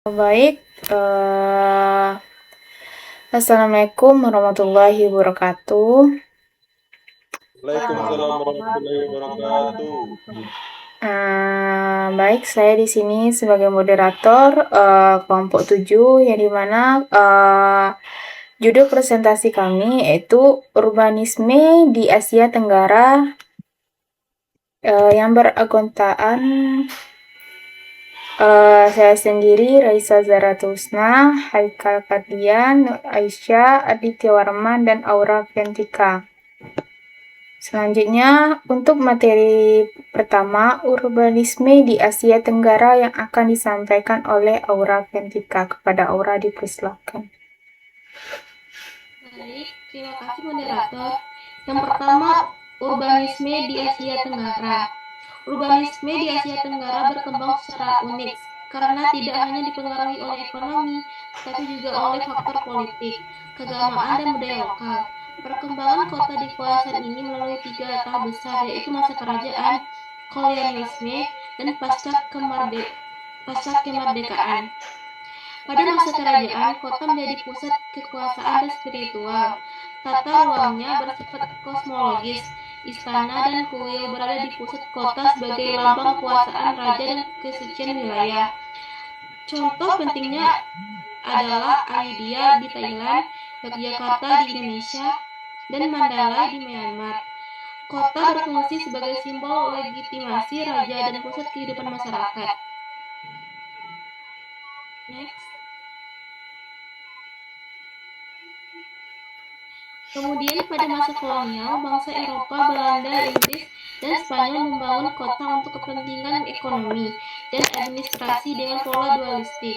Baik, eh, Assalamualaikum warahmatullahi wabarakatuh. Waalaikumsalam warahmatullahi wabarakatuh. Baik, saya di sini sebagai moderator kelompok 7, yang dimana judul presentasi kami yaitu urbanisme di Asia Tenggara, yang beragontaan saya sendiri, Raisa Zaratusna, Haikal Kardian, Nur Aisyah, Aditya Warman, dan Aura Fiantika. Selanjutnya, untuk materi pertama, urbanisme di Asia Tenggara, yang akan disampaikan oleh Aura Fiantika. Kepada Aura dipersilakan. Baik, terima kasih moderator. Yang pertama, urbanisme di Asia Tenggara. Urbanisme di Asia Tenggara berkembang secara unik karena tidak hanya dipengaruhi oleh ekonomi, tapi juga oleh faktor politik, keagamaan, dan budaya lokal. Perkembangan kota di kawasan ini melalui 3 tahap besar, yaitu masa kerajaan, kolonialisme, dan pasca kemerdekaan. Pada masa kerajaan, kota menjadi pusat kekuasaan dan spiritual. Tata ruangnya bersifat kosmologis. Istana dan kuil berada di pusat kota sebagai lambang kekuasaan raja dan kesucian wilayah. Contoh pentingnya adalah Ayodhya di Thailand, Yogyakarta di Indonesia, dan Mandalay di Myanmar. Kota berfungsi sebagai simbol legitimasi raja dan pusat kehidupan masyarakat. Next. Kemudian pada masa kolonial, bangsa Eropa, Belanda, Inggris, dan Spanyol membangun kota untuk kepentingan ekonomi dan administrasi dengan pola dualistik,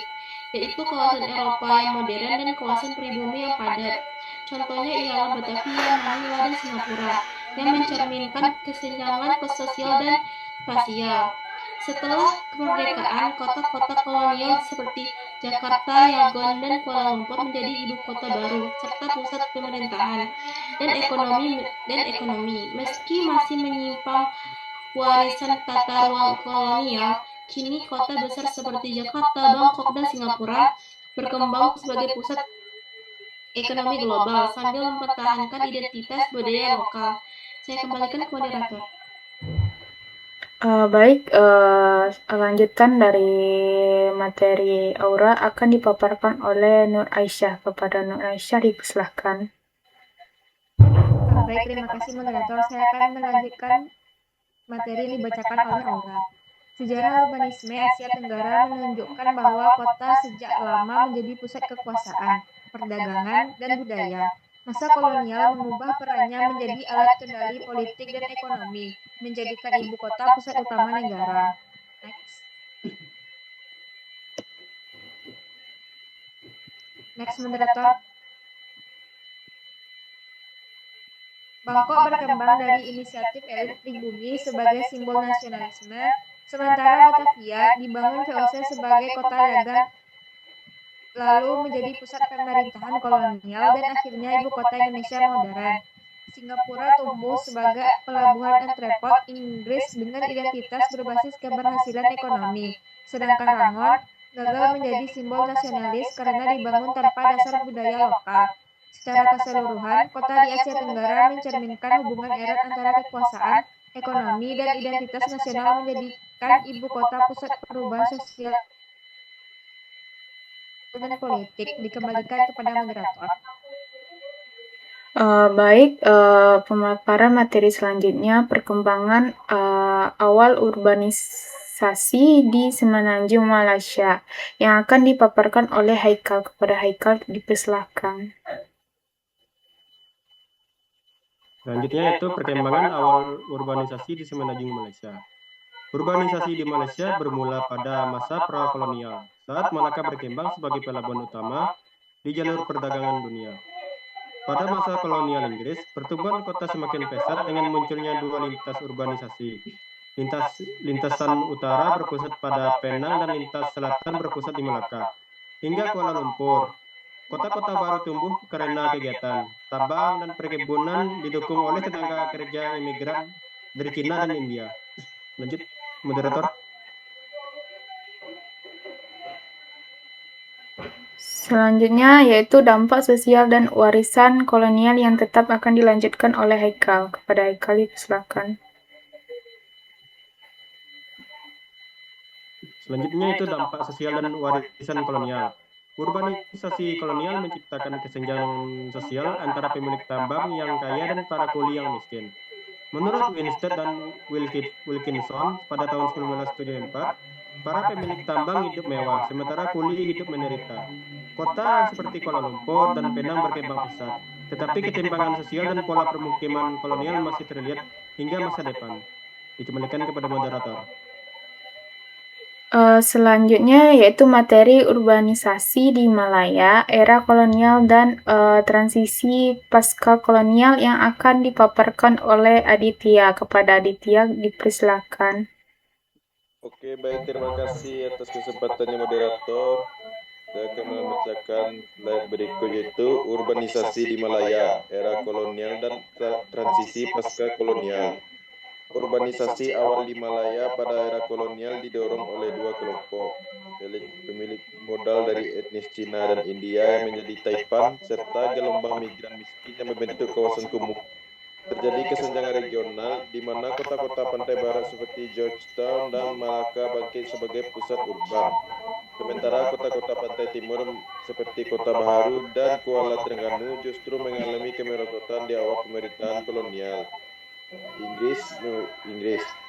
yaitu kawasan Eropa yang modern dan kawasan pribumi yang padat. Contohnya ialah Batavia, Manila, dan Singapura, yang mencerminkan kesenjangan sosial dan spasial. Setelah kemerdekaan, kota-kota kolonial seperti Jakarta, Yangon, dan Kuala Lumpur menjadi ibu kota baru serta pusat pemerintahan dan ekonomi. Meski masih menyimpang warisan tata ruang kolonial, kini kota besar seperti Jakarta, Bangkok, dan Singapura berkembang sebagai pusat ekonomi global sambil mempertahankan identitas budaya lokal. Saya kembalikan ke moderator. Baik, lanjutan dari materi Aura akan dipaparkan oleh Nur Aisyah. Kepada Nur Aisyah dipersilakan. Baik, terima kasih moderator. Saya akan melanjutkan materi yang dibacakan oleh Aura. Sejarah urbanisme Asia Tenggara menunjukkan bahwa kota sejak lama menjadi pusat kekuasaan, perdagangan, dan budaya. Masa kolonial mengubah perannya menjadi alat kendali politik dan ekonomi, menjadikan ibu kota pusat utama negara. Next moderator. Bangkok berkembang dari inisiatif elit pribumi sebagai simbol nasionalisme, sementara Batavia dibangun VOC sebagai kota dagang, lalu menjadi pusat pemerintahan kolonial dan akhirnya ibu kota Indonesia modern. Singapura tumbuh sebagai pelabuhan entrepot Inggris dengan identitas berbasis keberhasilan ekonomi, sedangkan Rangon gagal menjadi simbol nasionalis karena dibangun tanpa dasar budaya lokal. Secara keseluruhan, kota di Asia Tenggara mencerminkan hubungan erat antara kekuasaan, ekonomi, dan identitas nasional menjadikan ibu kota pusat perubahan sosial dan politik. Dikembalikan kepada moderator. Baik, pemaparan materi selanjutnya, perkembangan awal urbanisasi di Semenanjung Malaysia, yang akan dipaparkan oleh Haikal. Kepada Haikal dipersilakan. Selanjutnya yaitu perkembangan awal urbanisasi di Semenanjung Malaysia. Urbanisasi di Malaysia bermula pada masa prakolonial, saat Malaka berkembang sebagai pelabuhan utama di jalur perdagangan dunia. Pada masa kolonial Inggris, pertumbuhan kota semakin pesat dengan munculnya dua lintas urbanisasi. Lintasan utara berpusat pada Penang dan lintas selatan berpusat di Malaka, hingga Kuala Lumpur. Kota-kota baru tumbuh karena kegiatan tambang dan perkebunan didukung oleh tenaga kerja imigran dari Cina dan India. Lanjut, moderator. Selanjutnya yaitu dampak sosial dan warisan kolonial yang tetap akan dilanjutkan oleh Haikal. Kepada Haikal dipersilakan. Selanjutnya itu dampak sosial dan warisan kolonial. Urbanisasi kolonial menciptakan kesenjangan sosial antara pemilik tambang yang kaya dan para kuli yang miskin. Menurut Winstead dan Wilkinson pada tahun 1974, para pemilik tambang hidup mewah, sementara kuli hidup menderita. Kota seperti Kuala Lumpur dan Penang berkembang pesat, tetapi ketimpangan sosial dan pola permukiman kolonial masih terlihat hingga masa depan. Dikembalikan kepada moderator. Selanjutnya yaitu materi urbanisasi di Malaya, era kolonial dan transisi pasca kolonial yang akan dipaparkan oleh Aditya. Kepada Aditya dipersilakan. Oke, baik, terima kasih atas kesempatannya moderator. Saya akan membacakan slide berikut yaitu urbanisasi di Malaya, era kolonial dan transisi pasca kolonial. Urbanisasi awal di Malaya pada era kolonial didorong oleh dua kelompok, pemilik modal dari etnis Cina dan India yang menjadi Taipan, serta gelombang migran miskin yang membentuk kawasan kumuh. Terjadi kesenjangan regional di mana kota-kota pantai barat seperti Georgetown dan Malacca bangkit sebagai pusat urban. Sementara kota-kota pantai timur seperti Kota Baharu dan Kuala Terengganu justru mengalami kemerosotan di awal pemerintahan kolonial Inggris.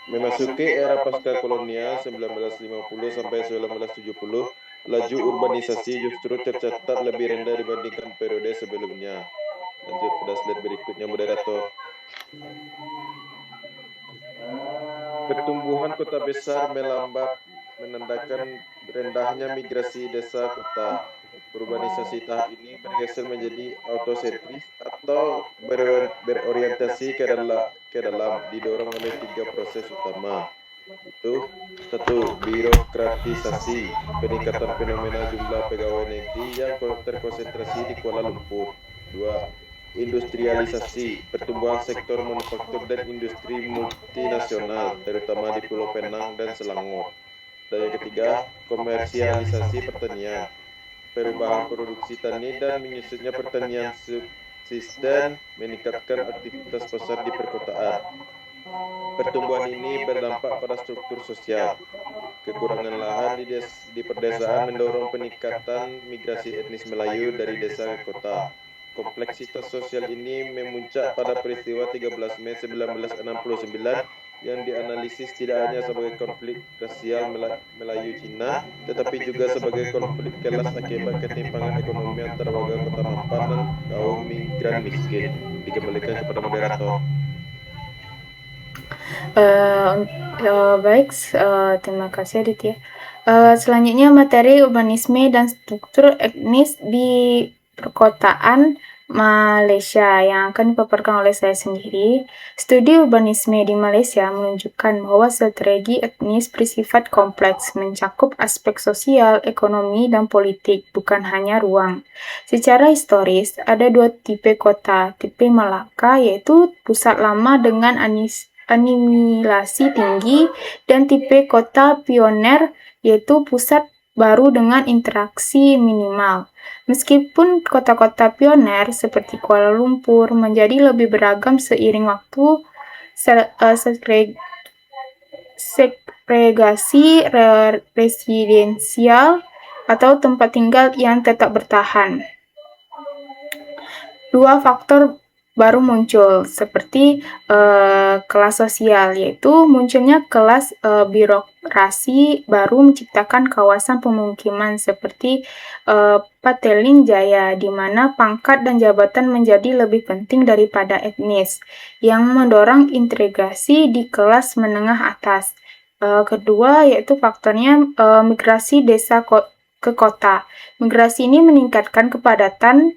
Memasuki era pasca kolonial 1950 sampai 1970, laju urbanisasi justru tercatat lebih rendah dibandingkan periode sebelumnya. Lanjut pada slide berikutnya moderator. Pertumbuhan kota besar melambat menandakan rendahnya migrasi desa kota. Urbanisasi tahap ini bergeser menjadi autosentris atau berorientasi ke dalam didorong oleh tiga proses utama. Itu 1. Birokratisasi, peningkatan fenomena jumlah pegawai negeri yang terkonsentrasi di Kuala Lumpur. 2. Industrialisasi, pertumbuhan sektor manufaktur dan industri multinasional, terutama di Pulau Penang dan Selangor. Dan yang ketiga, komersialisasi pertanian, perubahan produksi tani dan menyusutnya pertanian subsisten meningkatkan aktivitas pasar di perkotaan. Pertumbuhan ini berdampak pada struktur sosial. Kekurangan lahan di perdesaan mendorong peningkatan migrasi etnis Melayu dari desa ke kota. Kompleksitas sosial ini memuncak pada peristiwa 13 Mei 1969 yang dianalisis tidak hanya sebagai konflik rasial Melayu-Cina, tetapi juga sebagai konflik kelas akibat ketimpangan ekonomi antara warga kota mapan dan kaum migran miskin. Dikembalikan kepada moderator. Baik, terima kasih Aditya. Selanjutnya materi urbanisme dan struktur etnis di perkotaan Malaysia yang akan dipaparkan oleh saya sendiri. Studi urbanisme di Malaysia menunjukkan bahwa strategi etnis bersifat kompleks, mencakup aspek sosial, ekonomi, dan politik, bukan hanya ruang. Secara historis, ada dua tipe kota. Tipe Malacca, yaitu pusat lama dengan animilasi tinggi, dan tipe kota pioner, yaitu pusat baru dengan interaksi minimal. Meskipun kota-kota pioner seperti Kuala Lumpur menjadi lebih beragam seiring waktu, segregasi residensial atau tempat tinggal yang tetap bertahan. Dua faktor baru muncul, seperti kelas sosial, yaitu munculnya kelas birokrasi baru menciptakan kawasan pemukiman seperti Pateling Jaya, di mana pangkat dan jabatan menjadi lebih penting daripada etnis, yang mendorong integrasi di kelas menengah atas. Kedua, yaitu faktornya migrasi desa ke kota. Migrasi ini meningkatkan kepadatan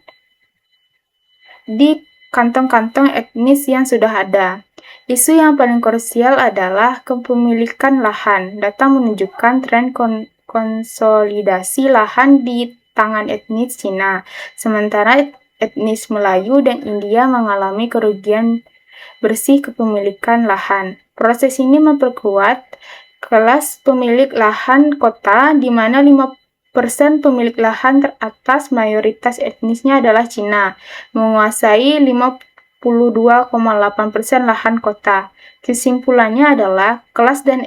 di kantong-kantong etnis yang sudah ada. Isu yang paling krusial adalah kepemilikan lahan. Data menunjukkan tren konsolidasi lahan di tangan etnis Cina, sementara etnis Melayu dan India mengalami kerugian bersih kepemilikan lahan. Proses ini memperkuat kelas pemilik lahan kota, di mana pemilik lahan teratas mayoritas etnisnya adalah Cina, menguasai 52,8% lahan kota. Kesimpulannya adalah kelas dan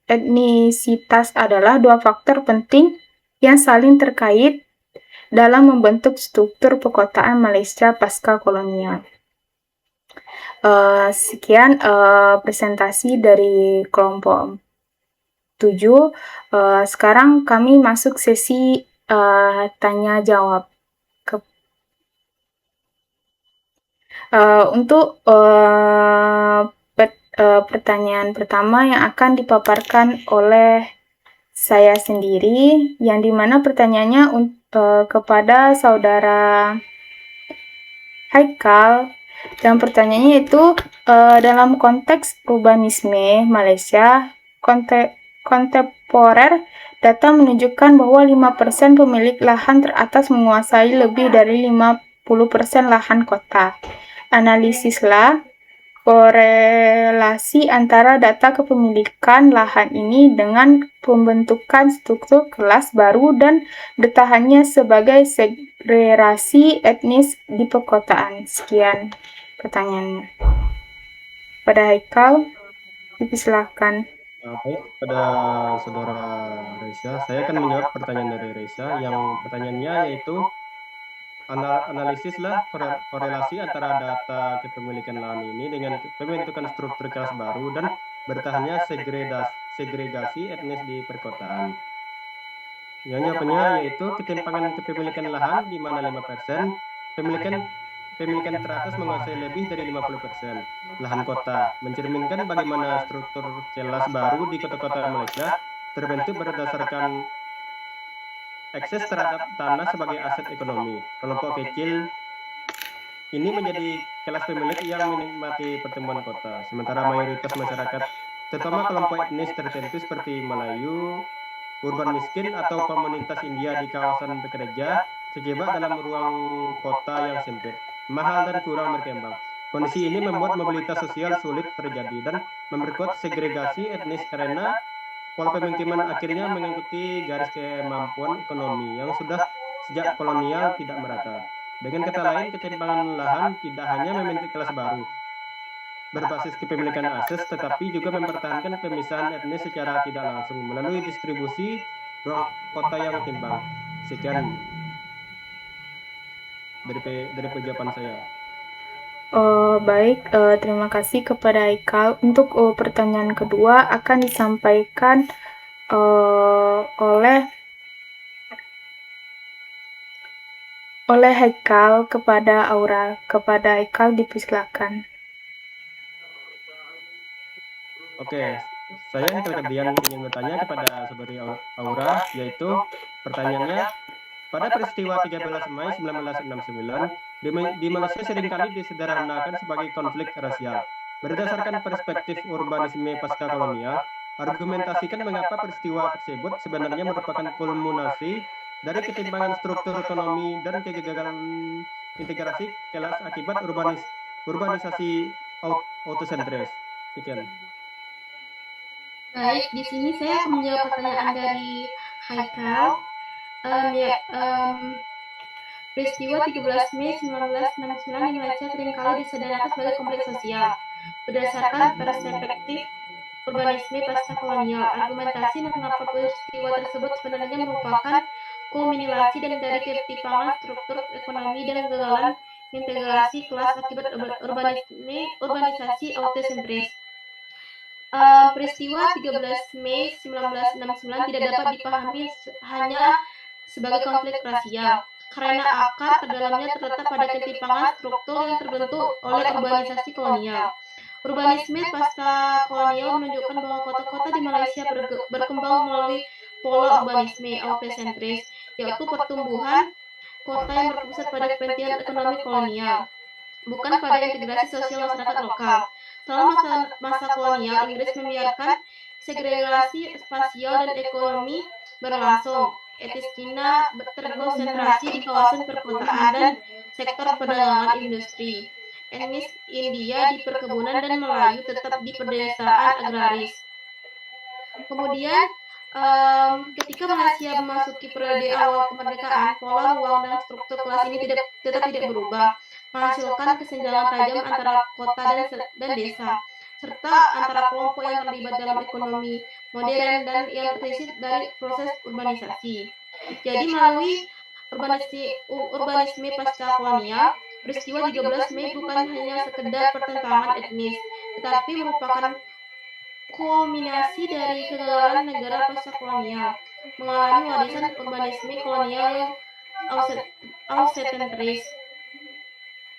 etnisitas adalah dua faktor penting yang saling terkait dalam membentuk struktur perkotaan Malaysia pasca kolonial. Sekian presentasi dari kelompok 7. Sekarang kami masuk sesi tanya jawab. Untuk pertanyaan pertama yang akan dipaparkan oleh saya sendiri, yang dimana pertanyaannya kepada saudara Haikal, dan pertanyaannya itu dalam konteks urbanisme Malaysia kontemporer, data menunjukkan bahwa 5% pemilik lahan teratas menguasai lebih dari 50% lahan kota. Analisislah korelasi antara data kepemilikan lahan ini dengan pembentukan struktur kelas baru dan bertahannya sebagai segregasi etnis di perkotaan. Sekian pertanyaannya. Pada Haikal, silakan. Baik, pada saudara Reza, saya akan menjawab pertanyaan dari Reza yang pertanyaannya yaitu analisislah korelasi antara data kepemilikan lahan ini dengan pembentukan struktur kelas baru dan bertahannya segregasi etnis di perkotaan. Yang jawabannya yaitu ketimpangan kepemilikan lahan di mana 5%, pemilikan teratas menguasai lebih dari 50% lahan kota, mencerminkan bagaimana struktur kelas baru di kota-kota Malaysia terbentuk berdasarkan akses terhadap tanah sebagai aset ekonomi. Kelompok kecil ini menjadi kelas pemilik yang menikmati pertumbuhan kota, sementara mayoritas masyarakat, terutama kelompok etnis tertentu seperti Melayu, urban miskin, atau komunitas India di kawasan bekerja, terjebak dalam ruang kota yang sempit, mahal, dan kurang berkembang. Kondisi ini membuat mobilitas sosial sulit terjadi dan memperkuat segregasi etnis karena pola pemukiman akhirnya mengikuti garis kemampuan ekonomi yang sudah sejak kolonial tidak merata. Dengan kata lain, ketimpangan lahan tidak hanya membentuk kelas baru berbasis kepemilikan akses, tetapi juga mempertahankan pemisahan etnis secara tidak langsung melalui distribusi ruang kota yang timpang. Sekian dari penjawaban saya. Baik, terima kasih kepada Haikal. Untuk pertanyaan kedua akan disampaikan oleh Haikal kepada Aura. Kepada Haikal dipersilakan. Oke, saya Haikal Kardian ingin bertanya kepada saudari Aura, yaitu pertanyaannya, pada peristiwa 13 Mei 1969, di Malaysia seringkali disederhanakan sebagai konflik rasial. Berdasarkan perspektif urbanisme pasca kolonial, argumentasikan mengapa peristiwa tersebut sebenarnya merupakan kulminasi dari ketimpangan struktur ekonomi dan kegagalan integrasi kelas akibat urbanisasi autosentris. Sekian. Baik, di sini saya akan menjawab pertanyaan dari Haikal. Peristiwa 13 Mei 1969 di Malaysia seringkali disederhanakan sebagai konflik sosial. Berdasarkan perspektif urbanisme pasca kolonial, argumentasi mengapa peristiwa tersebut sebenarnya merupakan kulminasi dari ketimpangan struktur ekonomi dan kegagalan integrasi kelas akibat urbanisasi autosentris. Peristiwa 13 Mei 1969 tidak dapat dipahami hanya sebagai konflik rasial, karena akar terdalamnya terletak pada ketimpangan struktur yang terbentuk oleh urbanisasi kolonial. Urbanisme pasca kolonial menunjukkan bahwa kota-kota di Malaysia berkembang melalui pola urbanisme autosentris, yaitu pertumbuhan kota yang berpusat pada kepentingan ekonomi kolonial, bukan pada integrasi sosial masyarakat lokal. Selama masa kolonial, Inggris membiarkan segregasi spasial dan ekonomi berlangsung. Etnis Cina terkonsentrasi di kawasan perkotaan dan sektor perdagangan industri. Etnis India di perkebunan dan Melayu tetap di pedesaan agraris. Kemudian, Ketika Malaysia memasuki periode awal kemerdekaan, pola ruang dan struktur kelas ini tetap tidak berubah, menghasilkan kesenjangan tajam antara kota dan desa, serta antara kelompok yang terlibat dalam ekonomi modern dan yang tersisit dari proses urbanisasi. Jadi melalui urbanisme pasca kolonial, peristiwa 13 Mei bukan hanya sekedar pertentangan etnis, tetapi merupakan kulminasi dari kegagalan negara pasca kolonial, mengalami warisan urbanisme kolonial yang ausentris.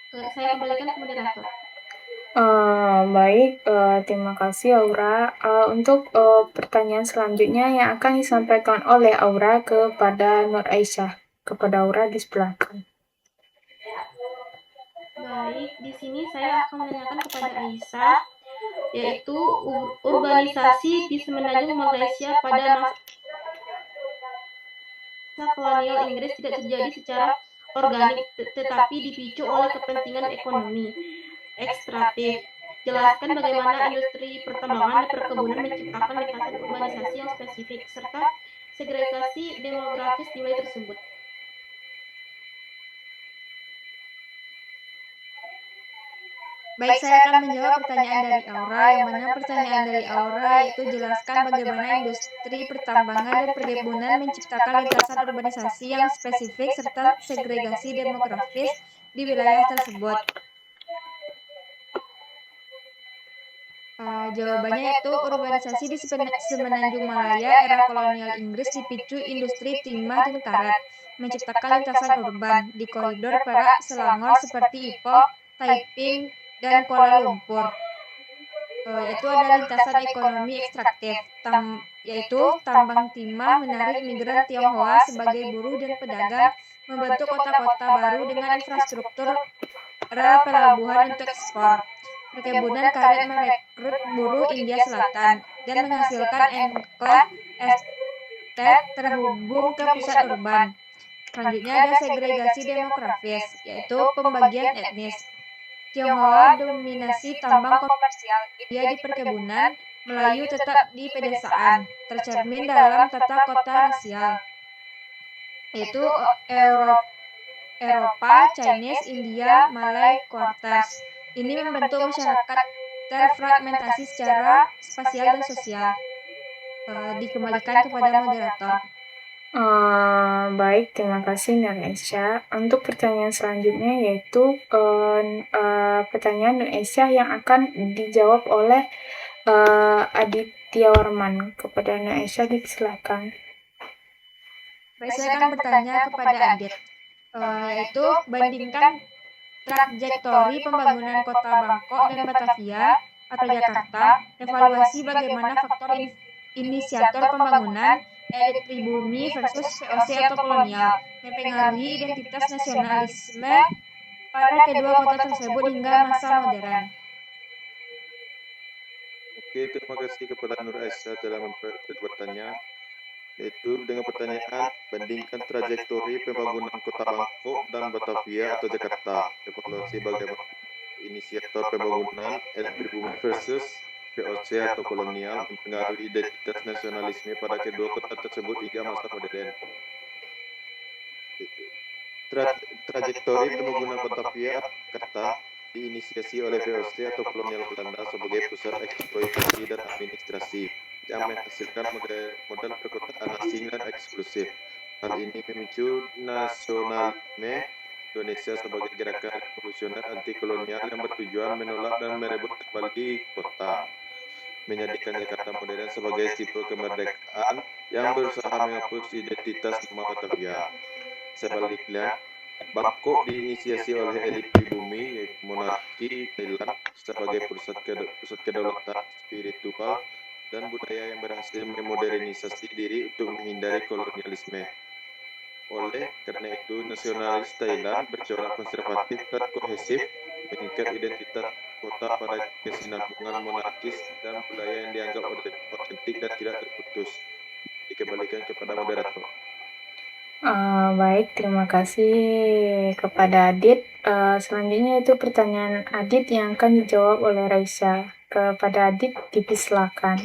Saya kembalikan ke moderator. Baik, terima kasih Aura. Untuk pertanyaan selanjutnya yang akan disampaikan oleh Aura kepada Nur Aisyah. Kepada Aura dipersilakan. Baik, di sini saya akan menanyakan kepada Aisyah, yaitu urbanisasi di semenanjung Malaysia pada masa kolonial Inggris tidak terjadi secara organik, tetapi dipicu oleh kepentingan ekonomi ekstraktif. Jelaskan bagaimana industri pertambangan dan perkebunan menciptakan lintasan urbanisasi yang spesifik, serta segregasi demografis di wilayah tersebut. Baik, saya akan menjawab pertanyaan dari Aura, yang mana pertanyaan dari Aura yaitu jelaskan bagaimana industri pertambangan dan perkebunan menciptakan lintasan urbanisasi yang spesifik serta segregasi demografis di wilayah tersebut. Jawabannya yaitu urbanisasi di semenanjung Malaya era kolonial Inggris dipicu industri timah dan karet, menciptakan lintasan urban di koridor Perak Selangor seperti Ipoh, Taiping, dan Kuala Lumpur. Yaitu ada lintasan ekonomi ekstraktif, yaitu tambang timah menarik migran Tionghoa sebagai buruh dan pedagang, membentuk kota-kota baru dengan infrastruktur pelabuhan untuk ekspor. Perkebunan karet merekrut buruh India Selatan dan menghasilkan enklave estet terhubung ke pusat urban. Selanjutnya ada segregasi demografis, yaitu pembagian etnis. Tionghoa dominasi tambang komersial, India di perkebunan, Melayu tetap di pedesaan, tercermin dalam tata kota rasial, yaitu Eropa, Chinese, India, Malay, Quarters. Ini membentuk masyarakat terfragmentasi secara spasial dan sosial. Dikembalikan kepada moderator. Baik, terima kasih Nur Aisyah. Untuk pertanyaan selanjutnya yaitu pertanyaan Nur Aisyah yang akan dijawab oleh Aditya Warman. Kepada Nur Aisyah dipersilakan. Baik, saya akan bertanya kepada Adit, yaitu bandingkan trajektori pembangunan kota Bangkok dan Batavia atau Jakarta, evaluasi bagaimana faktor inisiator pembangunan, elit pribumi versus VOC atau kolonial, mempengaruhi identitas nasionalisme pada kedua kota tersebut hingga masa modern. Oke, terima kasih kepada Nur Aisyah telah bertanya, yaitu dengan pertanyaan bandingkan trajektori pembangunan kota Bangkok dan Batavia atau Jakarta, evaluasi bagaimana inisiator pembangunan, elit pribumi versus VOC atau kolonial mempengaruhi identitas nasionalisme pada kedua kota tersebut hingga masa modern. Trajektori pembangunan Batavia Jakarta diinisiasi oleh VOC atau kolonial Belanda sebagai pusat eksploitasi dan administrasi yang menghasilkan model perkotaan asing dan eksklusif. Hal ini memicu nasionalisme Indonesia sebagai gerakan revolusioner anti kolonial yang bertujuan menolak dan merebut kembali kota, menjadikan Jakarta modern sebagai simbol kemerdekaan yang berusaha menghapus identitas nama Batavia. Sebaliknya, Bangkok diinisiasi oleh elit pribumi, yaitu monarki Thailand, sebagai pusat kedaulatan spiritual dan budaya yang berhasil memodernisasi diri untuk menghindari kolonialisme. Oleh karena itu, nasionalis Thailand bercorak konservatif dan kohesif, mengikat identitas kota pada kesinambungan monarkis dan budaya yang dianggap otentik dan tidak terputus. Dikembalikan kepada moderator. Baik, terima kasih kepada Adit. Selanjutnya itu pertanyaan Adit yang akan dijawab oleh Raisa. Kepada Adit, dipersilakan.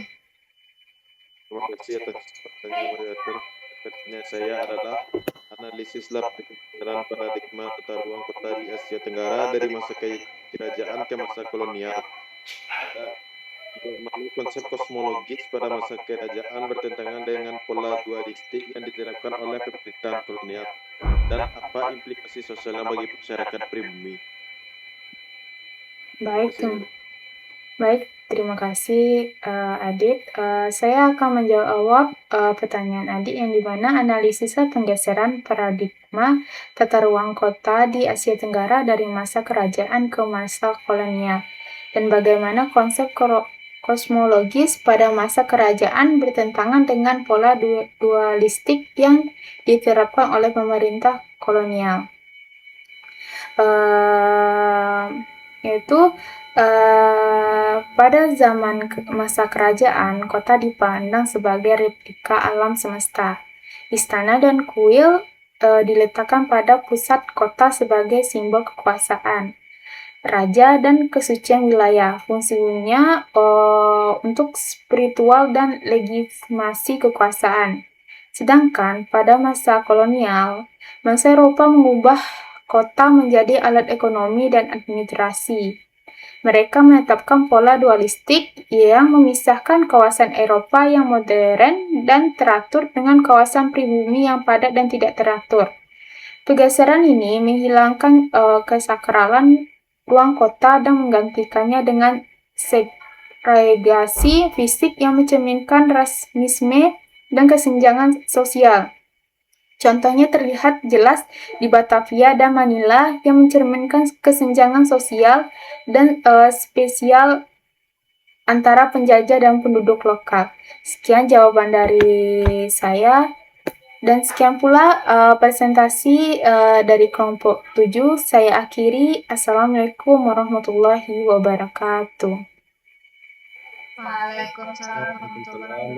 Terima kasih atas pertanyaan moderator. Pertanyaan saya adalah analisislah perkembangan paradigma tata ruang kota di Asia Tenggara dari masa kerajaan ke masa kolonial. Bagaimana konsep kosmologis pada masa kerajaan bertentangan dengan pola dualistik yang diterapkan oleh pemerintahan kolonial, dan apa implikasi sosialnya bagi masyarakat pribumi? Baik, terima kasih Adit. Saya akan menjawab pertanyaan Adit yang dimana analisis penggeseran paradigma tata ruang kota di Asia Tenggara dari masa kerajaan ke masa kolonial dan bagaimana konsep kosmologis pada masa kerajaan bertentangan dengan pola dualistik yang diterapkan oleh pemerintah kolonial. Yaitu pada zaman masa kerajaan, kota dipandang sebagai replika alam semesta. Istana dan kuil diletakkan pada pusat kota sebagai simbol kekuasaan raja dan kesucian wilayah. Fungsinya untuk spiritual dan legitimasi kekuasaan. Sedangkan pada masa kolonial, bangsa Eropa mengubah kota menjadi alat ekonomi dan administrasi. Mereka menetapkan pola dualistik yang memisahkan kawasan Eropa yang modern dan teratur dengan kawasan pribumi yang padat dan tidak teratur. Pergeseran ini menghilangkan kesakralan ruang kota dan menggantikannya dengan segregasi fisik yang mencerminkan rasisme dan kesenjangan sosial. Contohnya terlihat jelas di Batavia dan Manila yang mencerminkan kesenjangan sosial dan spesial antara penjajah dan penduduk lokal. Sekian jawaban dari saya. Dan sekian pula presentasi dari kelompok 7. Saya akhiri. Assalamualaikum warahmatullahi wabarakatuh. Waalaikumsalam warahmatullahi wabarakatuh.